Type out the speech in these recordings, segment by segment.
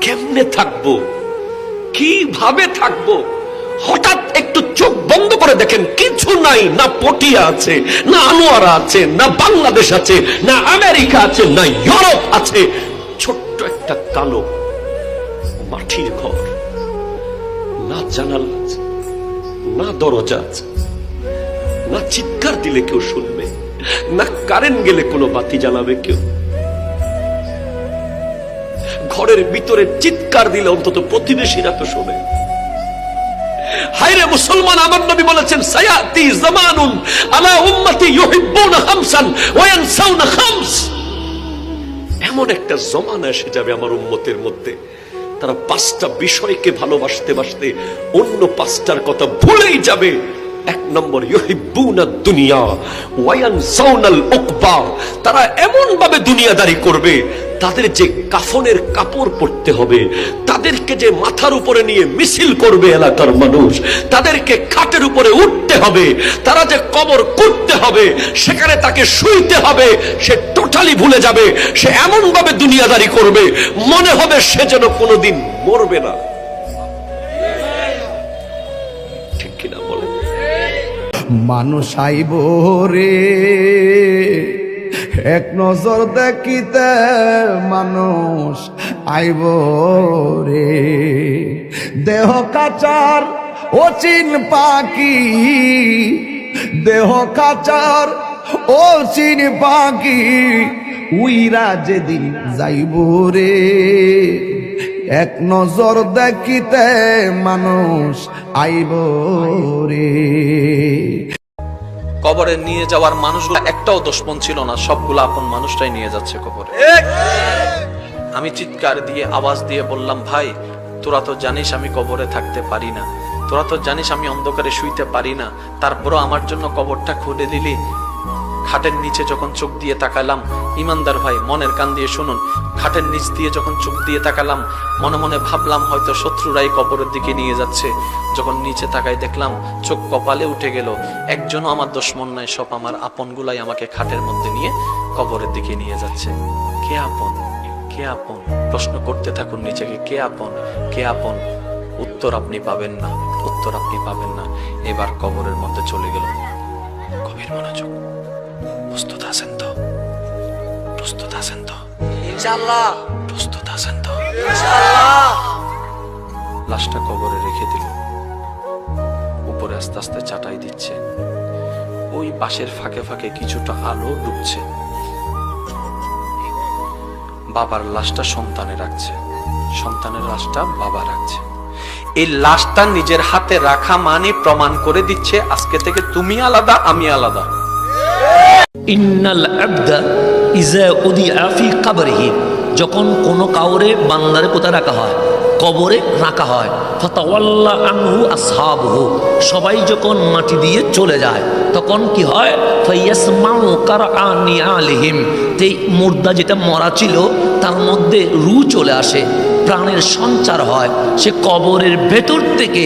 কেমনে থাকবো, কিভাবে থাকবো? হঠাৎ একটু চোখ বন্ধ করে দেখেন কিছু নাই, না পটিয়া আছে, না আনোয়ারা আছে, না বাংলাদেশ আছে, না আমেরিকা আছে, না ইউরোপ আছে। ছোট্ট একটা কালো মাটির ঘর, না জানালা আছে, না দরজা আছে, না চিৎকার দিলে কেউ শুনবে, না কারেন্ট গেলে কোনো বাতি জ্বালাবে কেউ। ঘরের ভিতরে চিৎকার দিলে অন্তত প্রতিবেশীরা তো শোনে। হায়রে মুসলমান, আমার নবী বলেছেন সায়াতি জামানুন আলা উম্মতি ইউহিব্বুনা খামসান ওয়া ইয়ানসাউনা খামস। এমন একটা জমানা এসে যাবে আমার উম্মতের মধ্যে, তারা পাঁচটা বিষয়কে ভালোবাসতে বাসতে অন্য পাঁচটার কথা ভুলেই যাবে। এক নম্বর, ইউহিব্বুনা দুনিয়া ওয়া ইয়ানসাউনাল উকবা। তারা এমন ভাবে দুনিয়াদারি করবে, তাদের যে কাফনের কাপড় পরতে হবে, তাদেরকে যে মাথার উপরে নিয়ে মিছিল করবে এলাকার মানুষ, তাদেরকে খাটের উপরে উঠতে হবে, তারা যে কবর করতে হবে, সেখানে তাকে শুইতে হবে, সে টোটালি ভুলে যাবে। সে এমন ভাবে দুনিয়াদারি করবে, মনে হবে সে যেন কোনোদিন মরবে না। ঠিক কিনা বলে? মানুষ আইব রে এক নজর দেখিতে, মানুষ আইব রে দেহ কাচার অচিন পাখি, দেহ কাচার অচিন পাখি উইরা যেদিন যাইব রে। এক নজর দেখিতে মানুষ আইব রে। কবরে নিয়ে যাওয়ার মানুষগুলো একটাও দুশমন ছিল না, সবগুলো আপন মানুষটাই নিয়ে যাচ্ছে কবরে। আমি চিৎকার দিয়ে আওয়াজ দিয়ে বললাম, ভাই তোরা তো জানিস আমি কবরে থাকতে পারি না, তোরা তো জানিস আমি অন্ধকারে শুইতে পারি না, তারপরও আমার জন্য কবরটা খুলে দিলি। খাটের নিচে যখন চোখ দিয়ে তাকালাম, ইমানদার ভাই মনের কান দিয়ে শুনুন, খাটের নিচ দিয়ে যখন চোখ দিয়ে তাকালাম, মনে মনে ভাবলাম হয়তো শত্রুরাই কবরের দিকে নিয়ে যাচ্ছে। যখন নিচে তাকাই দেখলাম চোখ কপালে উঠে গেল, একজনও আমার দুশমন নাই, সব আমার আপনগুলাই আমাকে খাটের মধ্যে নিয়ে কবরের দিকে নিয়ে যাচ্ছে। কে আপন, কে আপন? প্রশ্ন করতে থাকুন নিজেকে, কে আপন, কে আপন? উত্তর আপনি পাবেন না, উত্তর আপনি পাবেন না। এবার কবরের মধ্যে চলে গেল। গভীর মনোযোগ। প্রস্তুত আছেন তো? প্রস্তুত আছেন তো? ইনশাআল্লাহ। প্রস্তুত আছেন তো? ইনশাআল্লাহ। লাশটা কবরে রেখে দিল, উপরে আস্তে আস্তে চাটাই দিচ্ছে, ওই বাঁশের ফাঁকে ফাঁকে কিছুটা আলো ঢুকছে। বাবার লাশটা সন্তানে রাখছে, সন্তানের লাশটা বাবা রাখছে। এই লাশটা নিজের হাতে রাখা মানে প্রমাণ করে দিচ্ছে আজকে থেকে তুমি আলাদা, আমি আলাদা। ইন্নাল আবদা ইজা উদিআ ফি কবরিহি, যখন কোনো কাউরে বান্দারে কোথায় রাখা হয়? কবরে রাখা হয়। ফাতাওয়াল্লা আনহু আসহাবুহু, সবাই যখন মাটি দিয়ে চলে যায় তখন কি হয়? ফায়াসমাউ কারআনি আলিহিম, এই মুর্দা যেটা মরা ছিল তার মধ্যে রূহ চলে আসে, প্রাণের সঞ্চার হয়। সে কবরের ভেতর থেকে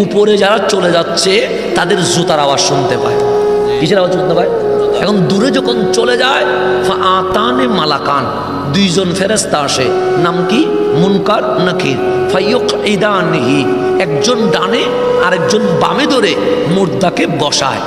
উপরে যারা চলে যাচ্ছে তাদের জুতার আওয়াজ শুনতে পায়। কিসের আওয়াজ শুনতে পায়? এখন দূরে যখন চলে যায়, ফাআতানে মালাকান, দুইজন ফেরেশতা আসে, নাম কি? মুনকার নাকির। ফায়ুকঈদানিহি, একজন ডানে আরেকজন বামে ধরে মুর্দাকে বসায়।